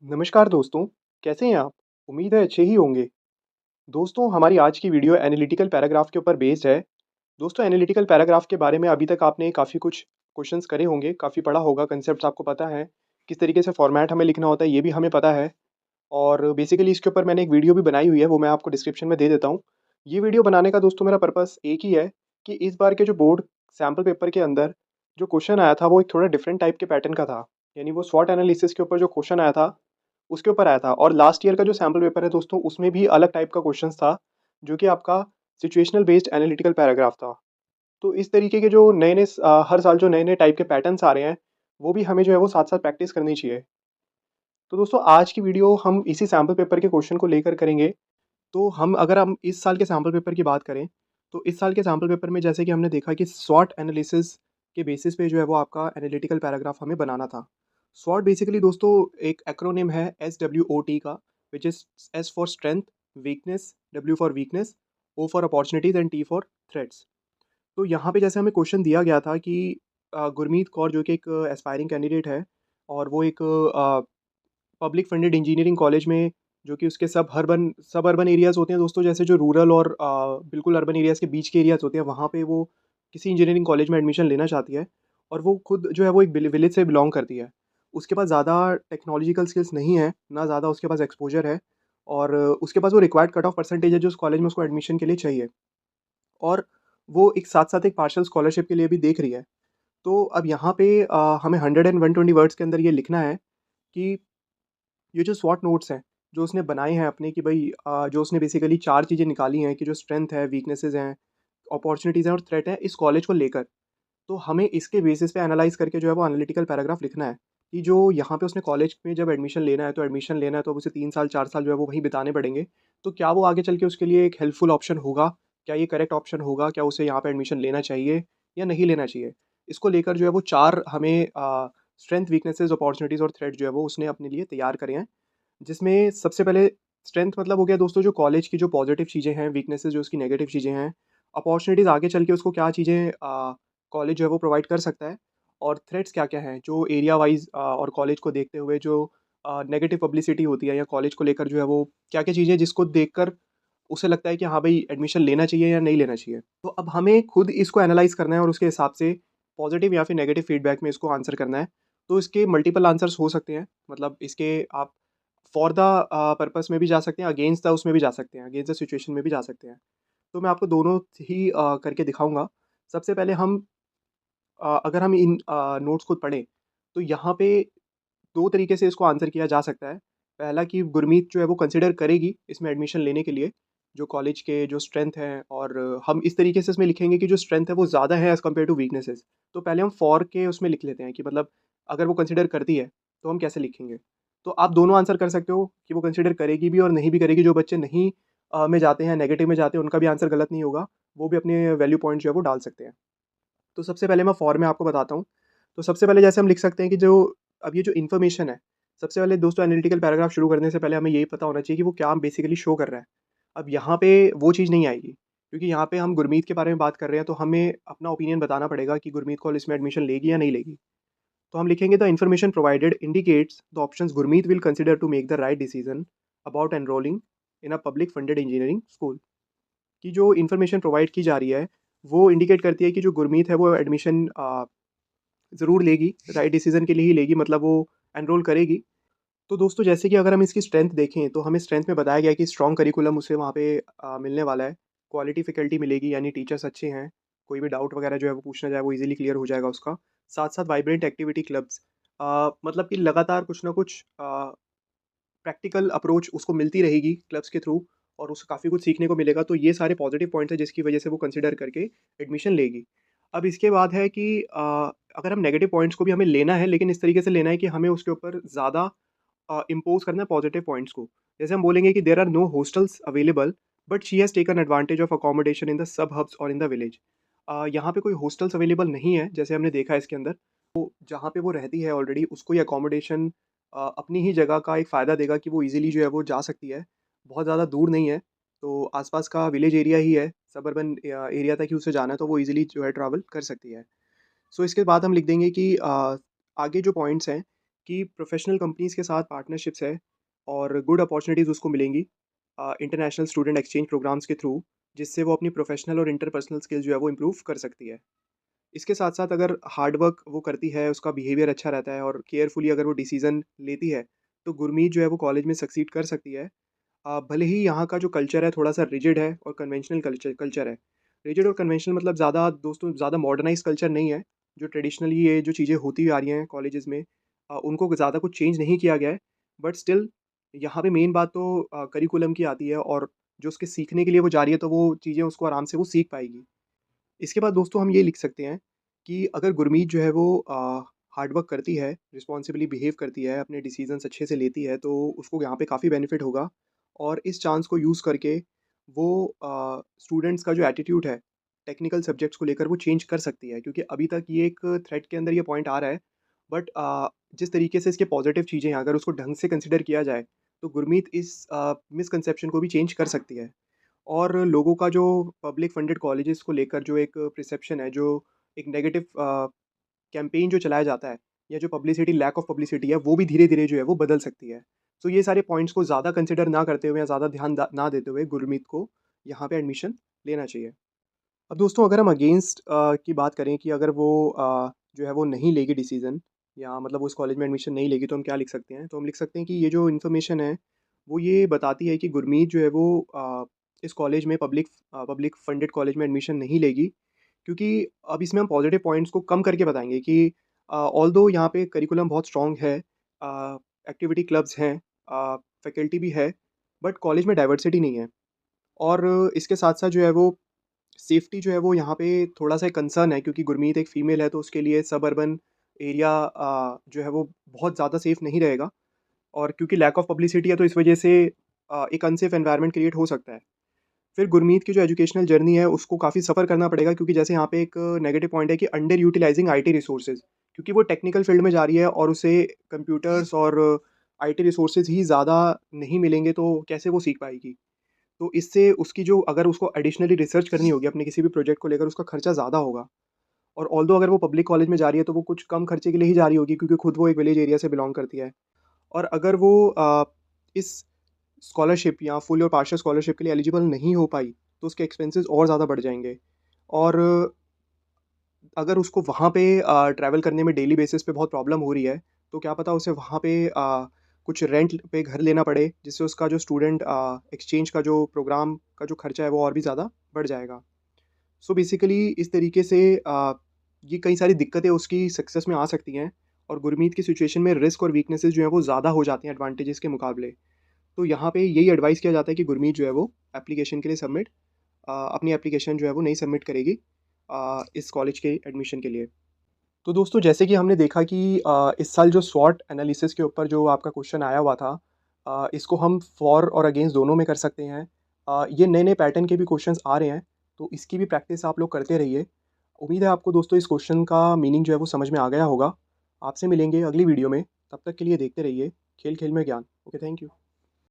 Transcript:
नमस्कार दोस्तों, कैसे हैं आप? उम्मीद है अच्छे ही होंगे। दोस्तों, हमारी आज की वीडियो एनालिटिकल पैराग्राफ के ऊपर बेस्ड है। दोस्तों, एनालिटिकल पैराग्राफ के बारे में अभी तक आपने काफ़ी कुछ क्वेश्चंस करे होंगे, काफ़ी पढ़ा होगा, कॉन्सेप्ट्स आपको पता है, किस तरीके से फॉर्मेट हमें लिखना होता है, ये भी हमें पता है। और बेसिकली इसके ऊपर मैंने एक वीडियो भी बनाई हुई है, वो मैं आपको डिस्क्रिप्शन में दे देता हूँ। ये वीडियो बनाने का दोस्तों मेरा पर्पस एक ही है कि इस बार के जो बोर्ड सैंपल पेपर के अंदर जो क्वेश्चन आया था, वो एक थोड़ा डिफरेंट टाइप के पैटर्न का था। यानी वो स्वॉट एनालिसिस के ऊपर जो क्वेश्चन आया था, उसके ऊपर आया था। और लास्ट ईयर का जो सैंपल पेपर है दोस्तों, उसमें भी अलग टाइप का क्वेश्चंस था, जो कि आपका सिचुएशनल बेस्ड एनालिटिकल पैराग्राफ था। तो इस तरीके के जो नए-नए हर साल जो नए-नए टाइप के पैटर्न्स आ रहे हैं, वो भी हमें जो है वो साथ-साथ प्रैक्टिस करनी चाहिए। तो दोस्तों, आज की वीडियो हम इसी सैंपल पेपर के क्वेश्चन को लेकर करेंगे। तो हम इस साल के सैंपल पेपर की बात करें, तो इस साल के सैंपल पेपर में जैसे कि हमने देखा कि स्वॉट एनालिसिस के बेसिस पे जो है वो आपका एनालिटिकल पैराग्राफ हमें बनाना था। स्वॉट बेसिकली दोस्तों एक एक्रोनिम है SWOT का, which is S for strength, weakness, W for weakness, O for opportunities and T for threats. तो यहाँ पे जैसे हमें क्वेश्चन दिया गया था कि गुरमीत कौर जो कि एक एस्पायरिंग कैंडिडेट है, और वो एक पब्लिक फंडेड इंजीनियरिंग कॉलेज में, जो कि उसके सब अर्बन एरियाज़ होते हैं दोस्तों, जैसे जो रूरल और बिल्कुल अर्बन एरियाज़ के बीच के एरियाज़ होते हैं, वहाँ पे वो किसी इंजीनियरिंग कॉलेज में एडमिशन लेना चाहती है। और वो खुद जो है वो एक विलेज से बिलॉन्ग करती है। उसके पास ज़्यादा टेक्नोलॉजिकल स्किल्स नहीं है, ना ज़्यादा उसके पास एक्सपोजर है, और उसके पास वो रिक्वायर्ड कट ऑफ परसेंटेज है जो उस कॉलेज में उसको एडमिशन के लिए चाहिए। और वो एक साथ-साथ एक पार्शियल स्कॉलरशिप के लिए भी देख रही है। तो अब यहाँ पे हमें 100 एंड 120 वर्ड्स के अंदर ये लिखना है कि ये जो स्वॉट नोट्स हैं, जो उसने बनाए हैं अपने, कि भई जो उसने बेसिकली 4 चीज़ें निकाली हैं कि जो स्ट्रेंथ है, वीकनेसेस हैं, अपॉर्च्युनिटीज़ हैं और थ्रेट है इस कॉलेज को लेकर। तो हमें इसके बेसिस पे एनालाइज़ करके जो है वो एनालिटिकल पैराग्राफ लिखना है, कि जो यहाँ पे उसने कॉलेज में जब एडमिशन लेना है, तो एडमिशन लेना है तो अब उसे 3 साल 4 साल जो है वो वहीं बिताने पड़ेंगे। तो क्या वो आगे चल के उसके लिए एक हेल्पफुल ऑप्शन होगा? क्या ये करेक्ट ऑप्शन होगा? क्या उसे यहाँ पे एडमिशन लेना चाहिए या नहीं लेना चाहिए? इसको लेकर जो है वो 4 हमें स्ट्रेंथ, वीकनेसेस, अपॉर्च्युनिटीज़ और थ्रेट जो है वो उसने अपने लिए तैयार करे हैं। जिसमें सबसे पहले स्ट्रेंथ मतलब हो गया दोस्तों जो कॉलेज की जो पॉजिटिव चीज़ें हैं, वीकनेसेस जो उसकी नेगेटिव चीज़ें हैं, अपॉर्च्युनिटीज़ आगे चल के उसको क्या चीज़ें कॉलेज जो है वो प्रोवाइड कर सकता है, और थ्रेट्स क्या-क्या हैं जो एरिया वाइज़ और कॉलेज को देखते हुए जो नेगेटिव पब्लिसिटी होती है या कॉलेज को लेकर जो है वो क्या-क्या चीज़ें जिसको देखकर उसे लगता है कि हाँ भाई एडमिशन लेना चाहिए या नहीं लेना चाहिए। तो अब हमें खुद इसको एनालाइज़ करना है और उसके हिसाब से पॉजिटिव या फिर नेगेटिव फीडबैक में इसको आंसर करना है। तो इसके मल्टीपल आंसर्स हो सकते हैं, मतलब इसके आप फॉर द पर्पस में भी जा सकते हैं, अगेंस्ट द उसमें भी जा सकते हैं, अगेंस्ट द सिचुएशन में भी जा सकते हैं। तो मैं आपको दोनों ही करके दिखाऊँगा। सबसे पहले हम अगर हम इन नोट्स को पढ़ें, तो यहाँ पे 2 तरीके से इसको आंसर किया जा सकता है। पहला कि गुरमीत जो है वो कंसिडर करेगी इसमें एडमिशन लेने के लिए, जो कॉलेज के जो स्ट्रेंथ हैं, और हम इस तरीके से इसमें लिखेंगे कि जो स्ट्रेंथ है वो ज़्यादा है एज़ कम्पेयर टू वीकनेसेस। तो पहले हम फॉर के उसमें लिख लेते हैं कि मतलब अगर वो कंसिडर करती है, तो हम कैसे लिखेंगे? तो आप दोनों आंसर कर सकते हो कि वो कंसिडर करेगी भी और नहीं भी करेगी। जो बच्चे नहीं में जाते हैं, नेगेटिव में जाते हैं, उनका भी आंसर गलत नहीं होगा। वो भी अपने वैल्यू पॉइंट जो है वो डाल सकते हैं। तो सबसे पहले मैं फॉर में आपको बताता हूँ। तो सबसे पहले जैसे हम लिख सकते हैं कि जो अब ये जो इन्फॉर्मेशन है, सबसे पहले दोस्तों एनालिटिकल पैराग्राफ शुरू करने से पहले हमें यही पता होना चाहिए कि वो क्या बेसिकली शो कर रहा है। अब यहाँ पे वो चीज़ नहीं आएगी, क्योंकि यहाँ पे हम गुरमीत के बारे में बात कर रहे हैं, तो हमें अपना ओपिनियन बताना पड़ेगा कि गुरमीत कौल इसमें एडमिशन लेगी या नहीं लेगी। तो हम लिखेंगे the information provided indicates the options Gurmeet will consider to make the right decision about enrolling in a public funded engineering school. कि जो इन्फॉर्मेशन प्रोवाइड की जा रही है, वो इंडिकेट करती है कि जो गुरमीत है वो एडमिशन ज़रूर लेगी, राइट डिसीज़न के लिए ही लेगी, मतलब वो एनरोल करेगी। तो दोस्तों जैसे कि अगर हम इसकी स्ट्रेंथ देखें, तो हमें स्ट्रेंथ में बताया गया है कि स्ट्रॉन्ग करिकुलम उसे वहाँ पे मिलने वाला है, क्वालिटी फैकल्टी मिलेगी, यानी टीचर्स अच्छे हैं, कोई भी डाउट वगैरह जो है वो पूछना चाहे वो ईज़िली क्लियर हो जाएगा उसका। साथ-साथ वाइब्रेंट एक्टिविटी क्लब्स, मतलब कि लगातार कुछ ना कुछ प्रैक्टिकल अप्रोच उसको मिलती रहेगी क्लब्स के थ्रू, और उसे काफ़ी कुछ सीखने को मिलेगा। तो ये सारे पॉजिटिव पॉइंट्स हैं जिसकी वजह से वो कंसिडर करके एडमिशन लेगी। अब इसके बाद है कि अगर हम नेगेटिव पॉइंट्स को भी हमें लेना है, लेकिन इस तरीके से लेना है कि हमें उसके ऊपर ज़्यादा इम्पोज़ करना है पॉजिटिव पॉइंट्स को। जैसे हम बोलेंगे कि there are no hostels available, but she has taken advantage of accommodation in the sub hubs और इन द विलेज। यहाँ पे कोई हॉस्टल्स अवेलेबल नहीं है, जैसे हमने देखा है इसके अंदर। तो जहाँ पे वो रहती है ऑलरेडी, उसको ये अकोमोडेशन अपनी ही जगह का एक फ़ायदा देगा कि वो ईज़िली जो है वो जा सकती है। बहुत ज़्यादा दूर नहीं है, तो आस-पास का विलेज एरिया ही है, सबअर्बन एरिया तक ही उसे जाना है, तो वो ईज़िली जो है ट्रैवल कर सकती है। सो इसके बाद हम लिख देंगे कि आगे जो पॉइंट्स हैं कि प्रोफ़ेशनल कंपनीज़ के साथ पार्टनरशिप्स है और गुड अपॉर्च्युनिटीज़ उसको मिलेंगी इंटरनेशनल स्टूडेंट एक्सचेंज प्रोग्राम्स के थ्रू, जिससे वो अपनी प्रोफ़ेशनल और इंटरपर्सनल स्किल्स जो है वो इम्प्रूव कर सकती है। इसके साथ-साथ अगर हार्ड वर्क वो करती है, उसका बिहेवियर अच्छा रहता है और केयरफुली अगर वो डिसीज़न लेती है, तो गुरमीत जो है वो कॉलेज में सक्सीड कर सकती है। भले ही यहाँ का जो कल्चर है थोड़ा-सा रिजिड है और कन्वेंशनल कल्चर कल्चर है। रिजिड और कन्वेंशनल मतलब ज़्यादा मॉडर्नाइज़्ड कल्चर नहीं है, जो ट्रेडिशनली ये जो चीज़ें होती आ रही हैं कॉलेजेस में उनको ज़्यादा कुछ चेंज नहीं किया गया है। बट स्टिल यहाँ पे मेन बात तो करिकुलम की आती है और जो उसके सीखने के लिए वो जा रही है, तो वो चीज़ें उसको आराम से वो सीख पाएगी। इसके बाद दोस्तों हम ये लिख सकते हैं कि अगर गुरमीत जो है वो हार्ड वर्क करती है, रिस्पॉन्सिबली बिहेव करती है, अपने डिसीज़न्स अच्छे से लेती है, तो उसको यहाँ पे काफ़ी बेनिफिट होगा और इस चांस को यूज़ करके वो स्टूडेंट्स का जो एटीट्यूड है, टेक्निकल सब्जेक्ट्स को लेकर वो चेंज कर सकती है। क्योंकि अभी तक ये एक थ्रेड के अंदर ये पॉइंट आ रहा है, बट जिस तरीके से इसके पॉज़िटिव चीज़ें हैं, अगर उसको ढंग से कंसिडर किया जाए, तो गुरमीत इस मिसकंसेप्शन को भी चेंज कर सकती है। और लोगों का जो पब्लिक फंडेड कॉलेजेस को लेकर जो एक परसेप्शन है, जो एक नेगेटिव कैंपेन जो चलाया जाता है या जो पब्लिसिटी लैक ऑफ पब्लिसिटी है, वो भी धीरे-धीरे जो है वो बदल सकती है। तो ये सारे पॉइंट्स को ज़्यादा कंसिडर ना करते हुए या ज़्यादा ध्यान ना देते हुए गुरमीत को यहाँ पे एडमिशन लेना चाहिए। अब दोस्तों अगर हम अगेंस्ट की बात करें कि अगर वो जो है वो नहीं लेगी डिसीज़न या मतलब उस कॉलेज में एडमिशन नहीं लेगी, तो हम क्या लिख सकते हैं? तो हम लिख सकते हैं कि ये जो इन्फॉर्मेशन है, वो ये बताती है कि गुरमीत जो है वो इस कॉलेज में पब्लिक फंडेड कॉलेज में एडमिशन नहीं लेगी, क्योंकि अब इसमें हम पॉजिटिव पॉइंट्स को कम करके बताएँगे कि ऑल्दो यहाँ पे करिकुलम बहुत स्ट्रॉन्ग है, एक्टिविटी क्लब्स हैं, फैकल्टी भी है, बट कॉलेज में डाइवर्सिटी नहीं है और इसके साथ-साथ जो है वो सेफ्टी जो है वो यहाँ पे थोड़ा-सा एक कंसर्न है, क्योंकि गुरमीत एक फ़ीमेल है, तो उसके लिए सबअर्बन एरिया जो है वो बहुत ज़्यादा सेफ़ नहीं रहेगा और क्योंकि लैक ऑफ पब्लिसिटी है, तो इस वजह से एक अनसेफ एनवायरनमेंट क्रिएट हो सकता है। फिर गुरमीत की जो एजुकेशनल जर्नी है उसको काफ़ी सफ़र करना पड़ेगा, क्योंकि जैसे यहाँ पे एक नेगेटिव पॉइंट है कि अंडर यूटिलाइज़िंग आईटी रिसोर्सेज़, क्योंकि वो टेक्निकल फ़ील्ड में जा रही है और उसे कंप्यूटर्स और आईटी रिसोर्सेज़ ही ज़्यादा नहीं मिलेंगे, तो कैसे वो सीख पाएगी? तो इससे उसकी जो अगर उसको एडिशनली रिसर्च करनी होगी अपने किसी भी प्रोजेक्ट को लेकर, उसका खर्चा ज़्यादा होगा और ऑल्दो अगर वो पब्लिक कॉलेज में जा रही है, तो वो कुछ कम खर्चे के लिए ही जा रही होगी, क्योंकि खुद वो एक विलेज एरिया से बिलॉन्ग करती है। और अगर वो इस स्कॉलरशिप या फुल और पार्शियल स्कॉलरशिप के लिए एलिजिबल नहीं हो पाई, तो उसके एक्सपेंसेस और ज़्यादा बढ़ जाएँगे और अगर उसको वहाँ पे ट्रैवल करने में डेली बेसिस पे बहुत प्रॉब्लम हो रही है, तो क्या पता उसे वहाँ पे कुछ रेंट पे घर लेना पड़े, जिससे उसका जो स्टूडेंट एक्सचेंज का जो प्रोग्राम का जो खर्चा है, वो और भी ज़्यादा बढ़ जाएगा। सो बेसिकली इस तरीके से ये कई सारी दिक्कतें उसकी सक्सेस में आ सकती हैं और गुरमीत की सिचुएशन में रिस्क और वीकनेसेस जो हैं वो ज़्यादा हो जाती हैं एडवांटेजेस के मुकाबले। तो यहाँ पे यही एडवाइस किया जाता है कि गुरमीत जो है वो एप्लीकेशन के लिए अपनी एप्लीकेशन जो है वो नहीं सबमिट करेगी इस कॉलेज के एडमिशन के लिए। तो दोस्तों जैसे कि हमने देखा कि इस साल जो स्वॉट एनालिसिस के ऊपर जो आपका क्वेश्चन आया हुआ था, इसको हम फॉर और अगेंस्ट दोनों में कर सकते हैं। ये नए-नए पैटर्न के भी क्वेश्चंस आ रहे हैं, तो इसकी भी प्रैक्टिस आप लोग करते रहिए। उम्मीद है आपको दोस्तों इस क्वेश्चन का मीनिंग जो है वो समझ में आ गया होगा। आपसे मिलेंगे अगली वीडियो में, तब तक के लिए देखते रहिए खेल खेल में ज्ञान। Okay, thank you.